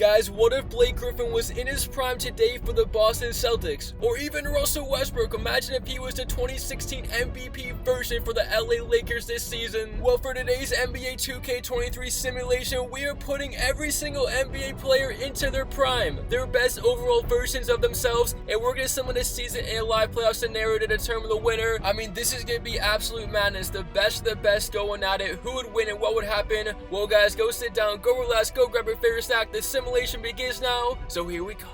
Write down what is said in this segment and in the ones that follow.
guys, what if Blake Griffin was in his prime today for the Boston Celtics? Or even Russell Westbrook? Imagine if he was the 2016 MVP version for the LA Lakers this season. Well, for today's NBA 2K23 simulation, we are putting every single NBA player into their prime, their best overall versions of themselves, and we're gonna summon this season in a live playoff scenario to determine the winner. I mean, this is gonna be absolute madness. The best of the best going at it. Who would win and what would happen? Well, guys, go sit down, go relax, go grab your favorite snack. The simulation begins now, so here we go.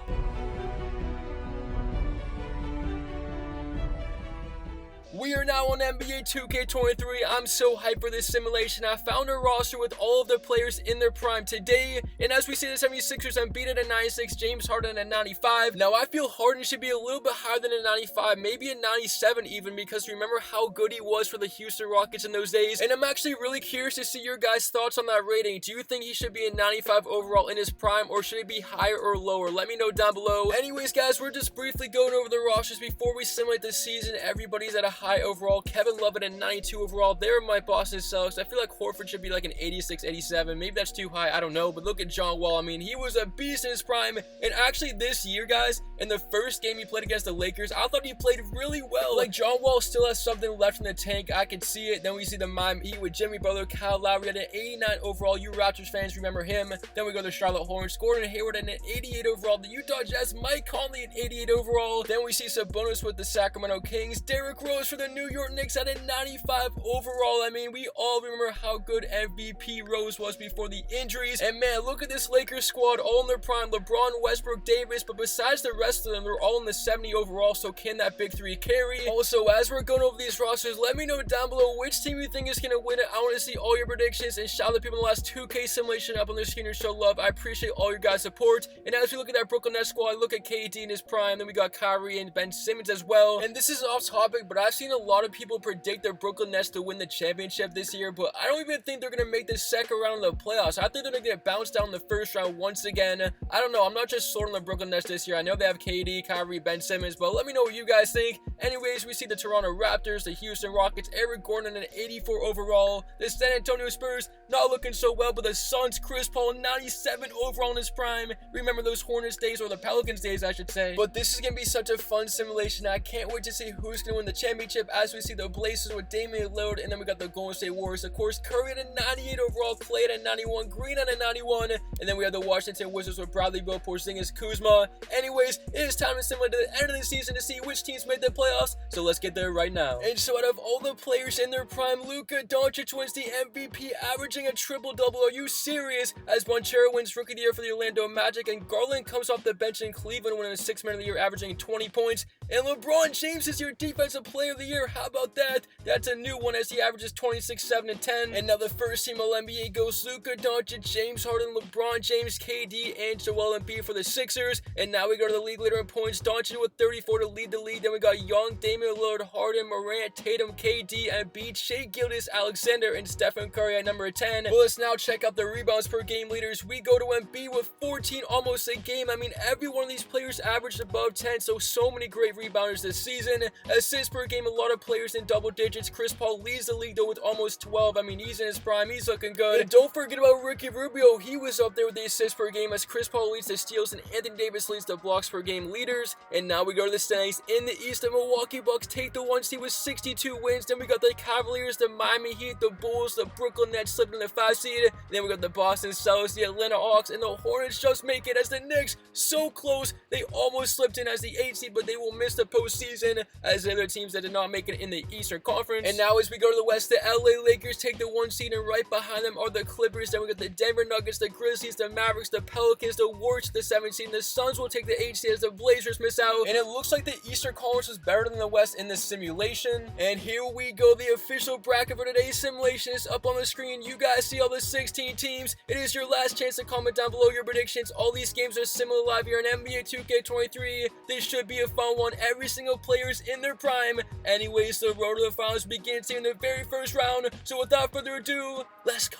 We are now on NBA 2K23. I'm so hyped for this simulation. I found a roster with all of the players in their prime today. And as we see, the 76ers Embiid at 96, James Harden at 95. Now, I feel Harden should be a little bit higher than a 95, maybe a 97 even, because remember how good he was for the Houston Rockets in those days. And I'm actually really curious to see your guys' thoughts on that rating. Do you think he should be a 95 overall in his prime, or should he be higher or lower? Let me know down below. Anyways, guys, we're just briefly going over the rosters before we simulate the season. Everybody's at a high overall. Kevin Love at a 92 overall. They're my Boston Celtics. I feel like Horford should be like an 86, 87. Maybe that's too high. I don't know. But look at John Wall. I mean, he was a beast in his prime. And actually this year, guys, in the first game he played against the Lakers, I thought he played really well. Like, John Wall still has something left in the tank. I could see it. Then we see the Miami Heat with Jimmy Butler, Kyle Lowry at an 89 overall. You Raptors fans remember him. Then we go to Charlotte Hornets, Gordon Hayward at an 88 overall. The Utah Jazz, Mike Conley at 88 overall. Then we see Sabonis with the Sacramento Kings. Derrick Rose for the New York Knicks at a 95 overall. I mean, we all remember how good MVP Rose was before the injuries. And man, look at this Lakers squad, all in their prime. LeBron, Westbrook, Davis. But besides the rest of them, they're all in the 70 overall. So can that big three carry? Also, as we're going over these rosters, let me know down below which team you think is going to win it. I want to see all your predictions, and shout out to people in the last 2K simulation up on the screen to show love. I appreciate all your guys' support. And as we look at that Brooklyn Nets squad, look at KD in his prime. Then we got Kyrie and Ben Simmons as well. And this is off topic, but I've seen a lot of people predict their Brooklyn Nets to win the championship this year, but I don't even think they're going to make the second round of the playoffs. I think they're going to get bounced down in the first round once again. I don't know. I'm not just sold on the Brooklyn Nets this year. I know they have KD, Kyrie, Ben Simmons, but let me know what you guys think. Anyways, we see the Toronto Raptors, the Houston Rockets, Eric Gordon at an 84 overall. The San Antonio Spurs, not looking so well, but the Suns, Chris Paul, 97 overall in his prime. Remember those Hornets days, or the Pelicans days, I should say. But this is going to be such a fun simulation. I can't wait to see who's going to win the championship, as we see the Blazers with Damian Lillard, and then we got the Golden State Warriors, of course, Curry at a 98 overall, Clay at a 91, Green at a 91, and then we have the Washington Wizards with Bradley Beal, Porzingis, Kuzma. Anyways, it is time to simulate to the end of the season to see which teams made the playoffs, so let's get there right now. And so out of all the players in their prime, Luka Doncic wins the MVP, averaging a triple-double. Are you serious? As Bonchero wins Rookie of the Year for the Orlando Magic, and Garland comes off the bench in Cleveland winning 6th Man of the Year, averaging 20 points, and LeBron James is your Defensive Player of the Year. How about that? That's a new one, as he averages 26, 7, and 10. And now the first team All-NBA goes Luka Doncic, James Harden, LeBron James, KD, and Joel Embiid for the Sixers. And now we go to the league leader in points, Doncic with 34 to lead the league. Then we got Young, Damian Lillard, Harden, Morant, Tatum, KD, Embiid, Shai Gilgeous, Alexander, and Stephen Curry at number 10. Well, let's now check out the rebounds per game leaders. We go to Embiid with 14, almost a game. I mean, every one of these players averaged above 10, so many great rebounders this season. Assists per game, a lot of players in double digits. Chris Paul leads the league though with almost 12. I mean, he's in his prime, he's looking good. And don't forget about Ricky Rubio. He was up there with the assists per game, as Chris Paul leads the steals and Anthony Davis leads the blocks per game leaders. And now we go to the standings. In the East, the Milwaukee Bucks take the 1 seed with 62 wins. Then we got the Cavaliers, the Miami Heat, the Bulls, the Brooklyn Nets slipping in the 5 seed. Then we got the Boston Celtics, the Atlanta Hawks, and the Hornets just make it, as the Knicks, so close, they almost slipped in as the 8 seed, but they will miss the postseason, as the other teams that did not make it in the Eastern Conference. And now as we go to the West, the LA Lakers take the 1 seed, and right behind them are the Clippers. Then we got the Denver Nuggets, the Grizzlies, the Mavericks, the Pelicans, the Warriors, the 7 seed. The Suns will take the 8 seed as the Blazers miss out. And it looks like the Eastern Conference was better than the West in this simulation. And here we go, the official bracket for today's simulation is up on the screen. You guys see all the 16 teams. It is your last chance to comment down below your predictions. All these games are similar live here on NBA 2K23. This should be a fun one. Every single player is in their prime. Anyways, the road to the finals begins here in the very first round. So without further ado, let's go.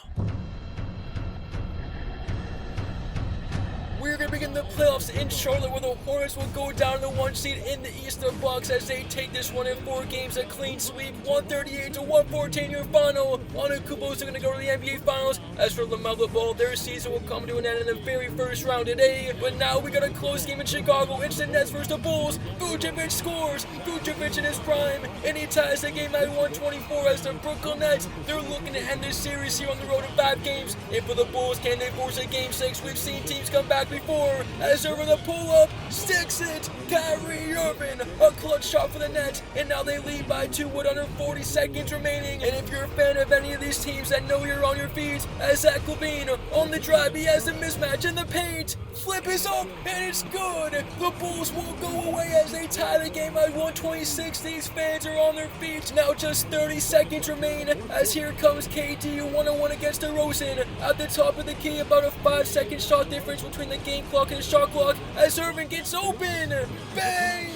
We're going to begin the playoffs in Charlotte, where the Hornets will go down to the 1 seed in the East of Bucks as they take this one in 4 games, a clean sweep, 138-114 your final. Antetokounmpo's are going to go to the NBA Finals. As for LaMelo Ball, their season will come to an end in the very first round today. But now we got a close game in Chicago. It's the Nets versus the Bulls. Vucevic scores. Vucevic in his prime, and he ties the game at 124 as the Brooklyn Nets, they're looking to end this series here on the road in 5 games. And for the Bulls, can they force a game 6? We've seen teams come back before. As over the pull-up, sticks it. Kyrie Irving, a clutch shot for the Nets, and now they lead by 2 with under 40 seconds remaining. And if you're a fan of any of these teams, I know you're on your feet. As Zach LaVine on the drive, he has a mismatch in the paint. Flip is up, and it's good. The Bulls won't go away as they tie the game at 126. These fans are on their feet. Now just 30 seconds remain as here comes KD one-on-one against DeRozan. At the top of the key, about a 5-second shot difference between the game clock and the shot clock as Irving gets open. Bang!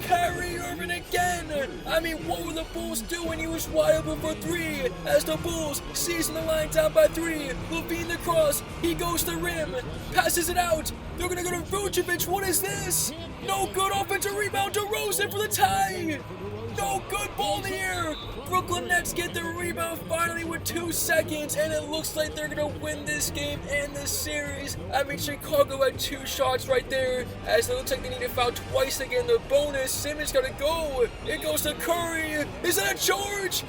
Kyrie Irving again. I mean, what were the Bulls doing? He was wide open for 3 as the Bulls season the line down by 3. LaVine the cross. He goes to the rim. Passes it out. They're going to go to Vucevic. What is this? No good offensive rebound. DeRozan for the tie. No good ball in the air. Brooklyn Nets get the rebound finally with 2 seconds, and it looks like they're going to win this game and this series. I mean, Chicago had 2 shots right there, as it looks like they need to foul twice to get in the bonus. Simmons got to go. It goes to Curry. Is that a charge?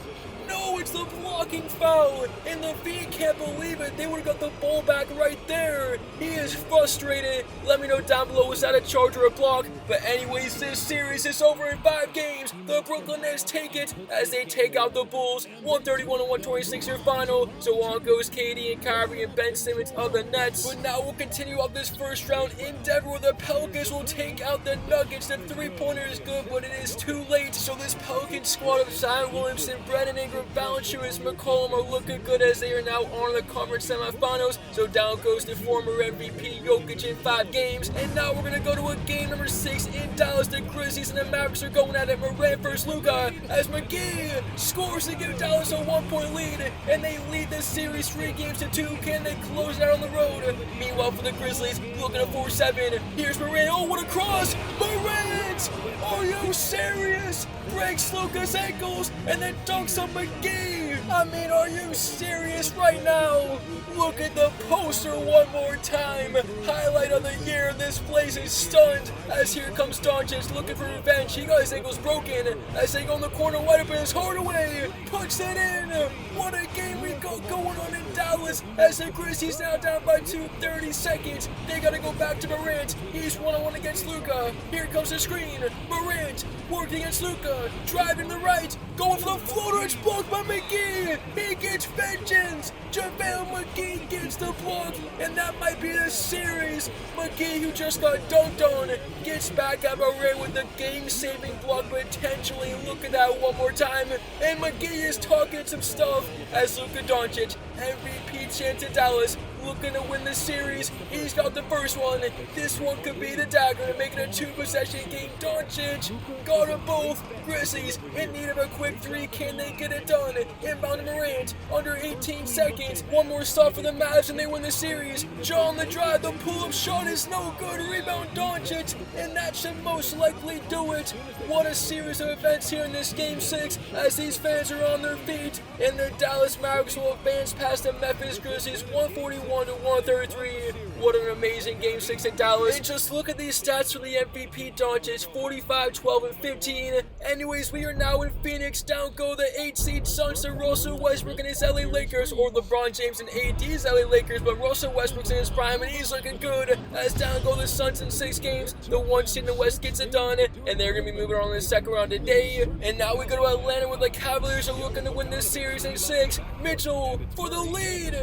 No, it's the blocking foul, and LaVine can't believe it. They would have got the ball back right there. He is frustrated. Let me know down below, was that a charge or a block? But anyways, this series is over in 5 games. The Brooklyn Nets take it as they take out the Bulls. 131-126 your final. So on goes KD and Kyrie and Ben Simmons of the Nets. But now we'll continue off this first round in Denver, where the Pelicans will take out the Nuggets. The 3-pointer is good, but it is too late. So this Pelican squad of Zion Williamson, Brandon Ingram, Valanciunas, McCollum are looking good as they are now on the conference semifinals. So down goes the former MVP Jokic in 5 games. And now we're going to go to a game number 6 in Dallas. The Grizzlies and the Mavericks are going at it. Morant versus Luka as McGee scores to give Dallas a 1-point lead. And they lead this series 3 games to 2. Can they close it out on the road? Meanwhile for the Grizzlies, looking at 4-7. Here's Morant. Oh, what a cross! Morant! Are you serious? Breaks Luka's ankles and then dunks on McGee. I mean, are you serious right now? Look at the poster one more time. Highlight of the year. This place is stunned as here comes Doncic looking for revenge. He got his ankles broken as they go in the corner, wide open. His Hardaway puts it in. What a game we got going on in Dallas as the Grizzlies now down by 30 seconds. They gotta go back to Morant. He's one-on-one against Luka. Here comes the screen. Morant working against Luka. Driving the right. Going for the floater. It's blocked by McGee. He gets vengeance. JaVale McGee gets the block, and that might be the series. McGee, who just got dunked on, gets back at Morant with the game-saving block potentially. Look at that one more time. And McGee is talking some stuff as Luka Doncic, MVP chance in Dallas, looking to win the series. He's got the first one. This one could be the dagger to make it a 2-possession game. Doncic got them both. Grizzlies in need of a quick 3. Can they get it done? Inbound to Morant. Under 18 seconds. One more stop for the Mavs and they win the series. Jaw on the drive. The pull-up shot is no good. Rebound Doncic. And that should most likely do it. What a series of events here in this game 6 as these fans are on their feet. And the Dallas Mavericks will advance past the Memphis Grizzlies 141-133. What an amazing game 6 in Dallas. And just look at these stats for the MVP Doncic. 45, 12, and 15. Anyways, we are now in Phoenix. Down go the 8-seed Suns to Russell Westbrook and his LA Lakers, or LeBron James and AD's LA Lakers, but Russell Westbrook's in his prime and he's looking good. As down go the Suns in 6 games. The 1 seed in the West gets it done, and they're going to be moving on in the second round today. And now we go to Atlanta where the Cavaliers are looking to win this series in 6. Mitchell for the lead.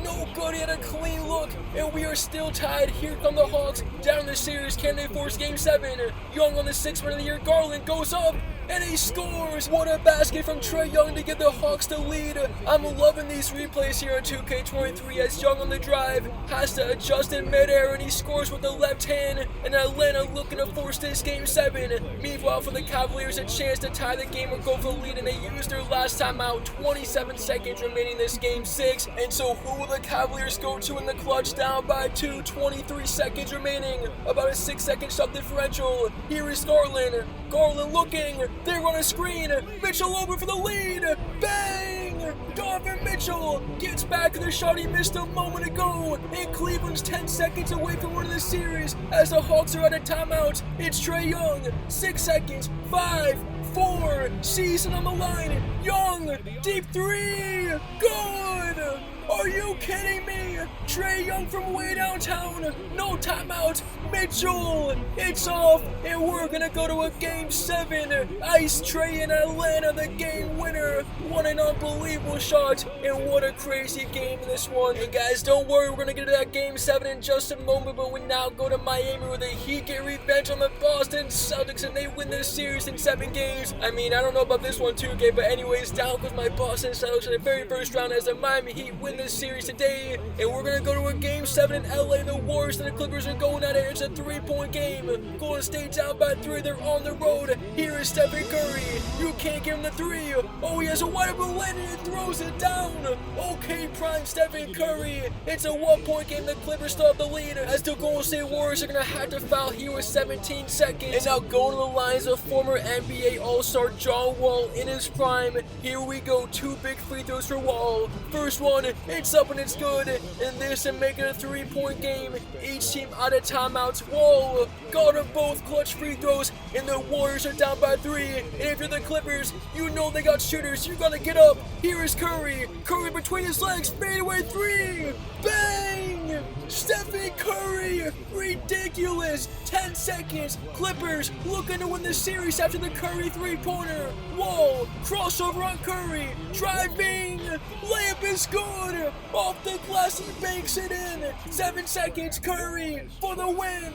No good, he had a clean look, and we are still tied. Here come the Hawks down the series. Can they force game 7? Young on the 6th man of the year. Garland goes up and he scores. What a basket from Trae Young to give the Hawks the lead. I'm loving these replays here on 2K23 as Young on the drive has to adjust in midair and he scores with the left hand. And Atlanta looking to force this game 7. Meanwhile for the Cavaliers, a chance to tie the game or go for the lead, and they used their last time out. 27 seconds remaining this game 6. And so who will the Cavaliers go to in the clutch, down by 2, 23 seconds remaining. About a 6-second shot differential. Here is Garland. Garland looking. They run a screen. Mitchell over for the lead. Bang! Donovan Mitchell gets back to the shot he missed a moment ago. And Cleveland's 10 seconds away from winning the series as the Hawks are at a timeout. It's Trae Young. 6 seconds. 5, 4, season on the line. Young, deep three. Good! Are you kidding me? Trae Young from way downtown. No timeout. Mitchell. It's off. And we're going to go to a game 7. Ice Trae in Atlanta, the game winner. What an unbelievable shot. And what a crazy game in this one. And guys, don't worry. We're going to get to that game 7 in just a moment. But we now go to Miami where the Heat get revenge on the Boston Celtics. And they win this series in 7 games. I mean, I don't know about this one too, okay? But anyways, down goes my Boston Celtics in the very first round as the Miami Heat win this series today, and we're gonna go to a game 7 in LA. The Warriors and the Clippers are going at it. It's a 3-point game. Golden State down by 3. They're on the road. Here is Stephen Curry. You can't give him the 3. Oh, he has a wide open lane and he throws it down. Okay, prime Stephen Curry. It's a 1-point game. The Clippers still have the lead as the Golden State Warriors are gonna have to foul here with 17 seconds. And now going to the lines of former NBA All-Star John Wall in his prime. Here we go. 2 big free throws for Wall. First one, it's up and it's good, and this and make it a 3-point game. Each team out of timeouts. Whoa, got them both clutch free throws, and the Warriors are down by 3. And if you're the Clippers, you know they got shooters. You gotta get up. Here is Curry. Curry between his legs, fadeaway 3. Bang! Stephen Curry, ridiculous. 10 seconds. Clippers looking to win the series after the Curry 3-pointer. Whoa, crossover on Curry, driving, layup is good. Off the glass, he banks it in. 7 seconds, Curry for the win.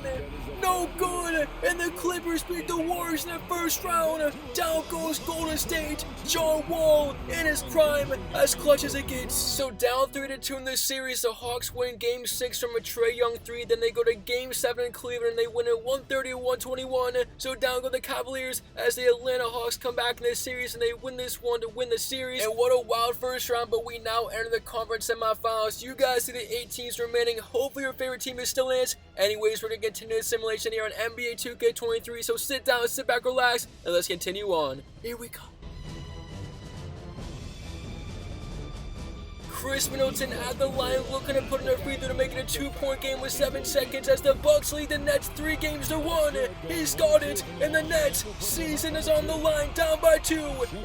No good, and the Clippers beat the Warriors in the first round. Down goes Golden State. John Wall in his prime, as clutch as it gets. So down 3-2 in this series, the Hawks win Game 6 from a Trae Young 3. Then they go to Game 7 in Cleveland, and they win it 130-121. So down go the Cavaliers as the Atlanta Hawks come back in this series, and they win this one to win the series. And what a wild first round, but we now enter the conference semifinals. You guys see the 8 teams remaining. Hopefully your favorite team is still in it. Anyways, we're going to continue the simulation here on NBA 2K23, so sit down, sit back, relax, and let's continue on. Here we go. Chris Middleton at the line looking to put in a free throw to make it a 2-point game with 7 seconds as the Bucks lead the Nets 3-1. He's got it, and the Nets season is on the line, down by 2.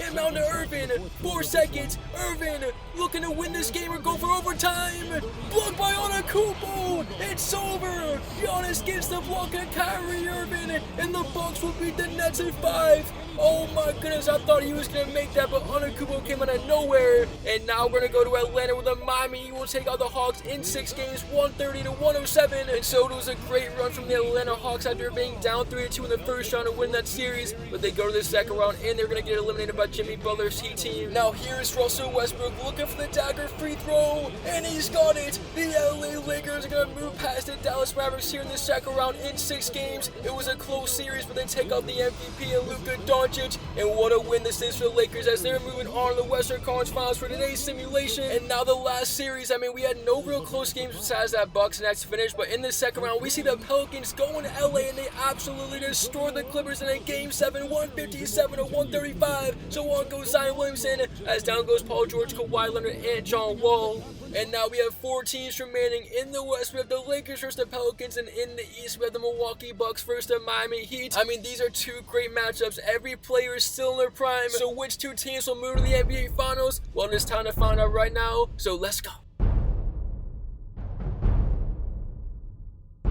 Inbound to Irvin, 4 seconds. Irvin looking to win this game or go for overtime. Blocked by Antetokounmpo. It's over. Giannis gets the block of Kyrie Irving, and the Bucks will beat the Nets in 5. Oh my goodness, I thought he was going to make that, but Antetokounmpo came out of nowhere. And now we're going to go to Atlanta where the Miami Heat will take out the Hawks in 6 games, 130-107. And so it was a great run from the Atlanta Hawks after being down 3-2 in the first round to win that series. But they go to the second round and they're going to get eliminated by Jimmy Butler's Heat team. Now here's Russell Westbrook looking for the dagger free throw, and he's got it. The LA Lakers are going to move past the Dallas Mavericks here in the second round in 6 games. It was a close series, but they take out the MVP and Luka Doncic. And what a win this is for the Lakers as they're moving on to the Western Conference Finals for today's simulation. And now the last series, I mean, we had no real close games besides that Bucks Nets finish, but in the second round, we see the Pelicans going to LA and they absolutely destroy the Clippers in a Game 7, 157-135. So on goes Zion Williamson, as down goes Paul George, Kawhi Leonard, and John Wall. And now we have 4 teams remaining. In the West, we have the Lakers versus the Pelicans, and in the East, we have the Milwaukee Bucks versus the Miami Heat. I mean, these are 2 great matchups. Every player is still in their prime. So which 2 teams will move to the NBA Finals? Well, it's time to find out right now. So let's go.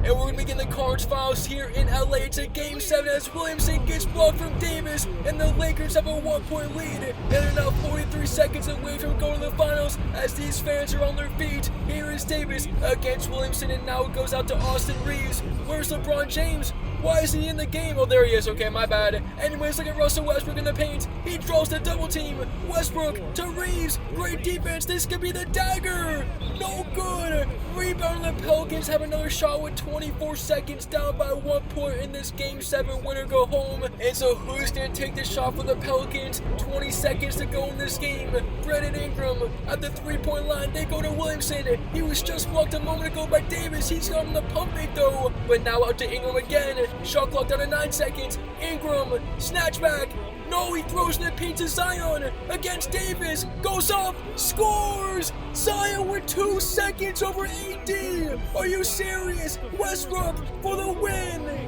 And we're going to begin the conference finals here in LA. It's a Game 7 as Williamson gets blocked from Davis, and the Lakers have a 1-point lead. And they're now 43 seconds away from going to the finals as these fans are on their feet. Here is Davis against Williamson, and now it goes out to Austin Reeves. Where's LeBron James? Why is he in the game? Oh, there he is. Okay, my bad. Anyways, look at Russell Westbrook in the paint. He draws the double team. Westbrook to Reeves. Great defense. This could be the dagger. No good. Rebound. The Pelicans have another shot with 20 24 seconds down by 1 point in this Game 7 winner go home. And so who's going to take the shot for the Pelicans? 20 seconds to go in this game. Brandon Ingram at the 3-point line. They go to Williamson. He was just blocked a moment ago by Davis. He's got him the pump fake though. But now out to Ingram again. Shot clock down to 9 seconds. Ingram, snatch back. No, he throws in the paint to Zion against Davis. Goes up, scores! Zion with 2 seconds over AD. Are you serious? Westbrook for the win.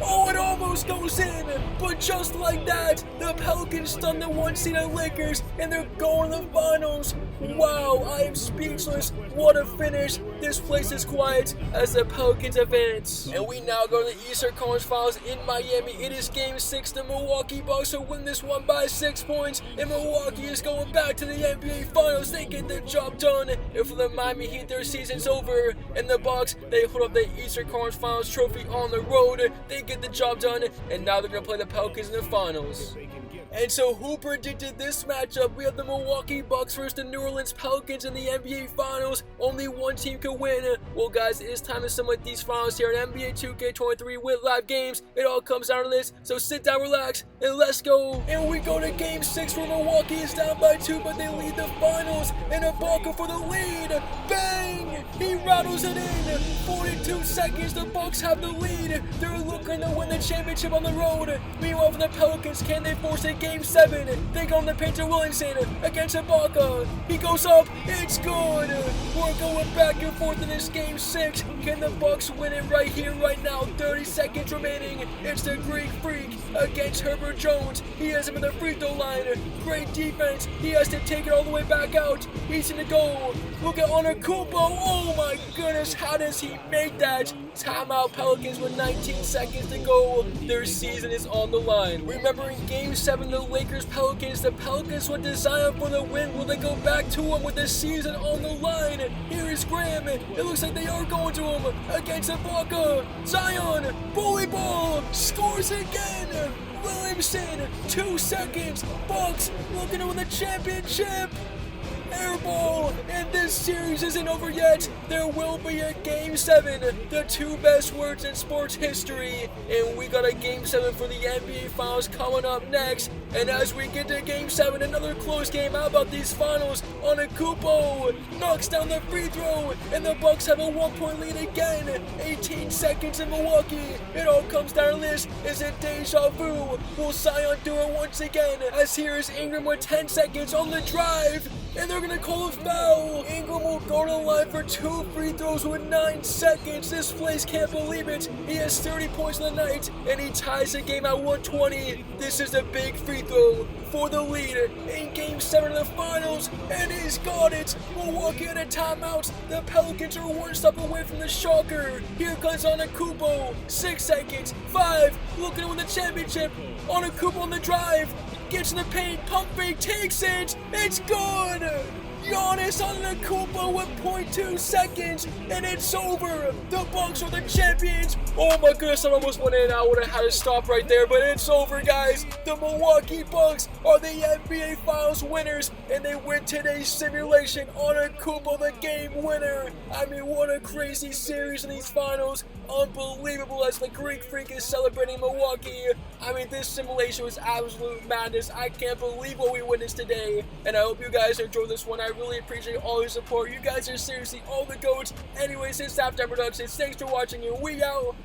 Oh, it almost goes in, but just like that, the Pelicans stun the 1-seeded Lakers, and they're going to the finals. Wow, I am speechless. What a finish. This place is quiet as the Pelicans advance. And we now go to the Eastern Conference Finals in Miami. It is Game 6. The Milwaukee Bucks will win this one by 6 points, and Milwaukee is going back to the NBA Finals. They get the job done. And for the Miami Heat, their season's over. And the Bucks, they hold up the Eastern Conference Finals trophy on the road. They get the job done, and now they're going to play the Pelicans in the finals. And so who predicted this matchup? We have the Milwaukee Bucks versus the New Orleans Pelicans in the NBA Finals. Only one team could win. Well guys, it is time to simulate these finals here on NBA 2K23 with live games. It all comes down to this, so sit down, relax, and let's go. And we go to Game 6 where Milwaukee is down by 2, but they lead the finals. And Ibaka for the lead. Bang! He rattles it in. 42 seconds, the Bucks have the lead. They're looking to win the championship on the road. Meanwhile for the Pelicans, can they force it? Game 7, they go on the paint to Williamson against Ibaka. He goes up, it's good. We're going back and forth in this Game 6. Can the Bucks win it right here, right now? 30 seconds remaining. It's the Greek Freak against Herbert Jones. He has him in the free throw line. Great defense. He has to take it all the way back out. He's in the goal. Look at Antetokounmpo. Oh my goodness, how does he make that? Timeout Pelicans with 19 seconds to go. Their season is on the line. Remember in Game 7, the Lakers Pelicans, the Pelicans went to Zion for the win. Will they go back to him with the season on the line? Here is Graham. It looks like they are going to him against Ibaka. Zion, bully ball, scores again. Williamson, 2 seconds. Bucks looking to win the championship. Air ball, and this series isn't over yet. There will be a Game 7, the 2 best words in sports history, and we got a Game 7 for the NBA Finals coming up next. And as we get to Game 7, another close game. How about these finals? Antetokounmpo knocks down the free throw, and the Bucks have a 1-point lead again. 18 seconds in Milwaukee. It all comes down to this. Is it deja vu? Will Zion do it once again? As here is Ingram with 10 seconds on the drive. And they're gonna call a foul. Ingram will go to the line for 2 free throws with 9 seconds. This place can't believe it. He has 30 points in the night, and he ties the game at 120. This is a big free throw for the lead in Game 7 of the finals, and he's got it. Milwaukee at a timeout. The Pelicans are 1 step away from the shocker. Here comes Antetokounmpo. 6 seconds. 5. Looking to win the championship. Antetokounmpo on the drive. Gets in the paint, pump fake, takes it, it's good! Giannis Antetokounmpo with 0.2 seconds, and it's over! The Bucks are the champions! Oh my goodness, I almost went in. I would have had to stop right there, but it's over, guys! The Milwaukee Bucks are the NBA Finals winners, and they win today's simulation. Antetokounmpo, the game winner! I mean, what a crazy series in these finals! Unbelievable as the Greek Freak is celebrating Milwaukee. I mean, this simulation was absolute madness. I can't believe what we witnessed today, and I hope you guys enjoyed this one. I really appreciate all your support. You guys are seriously all the GOATs. Anyways, it's Halftime Productions. Thanks for watching, and we out.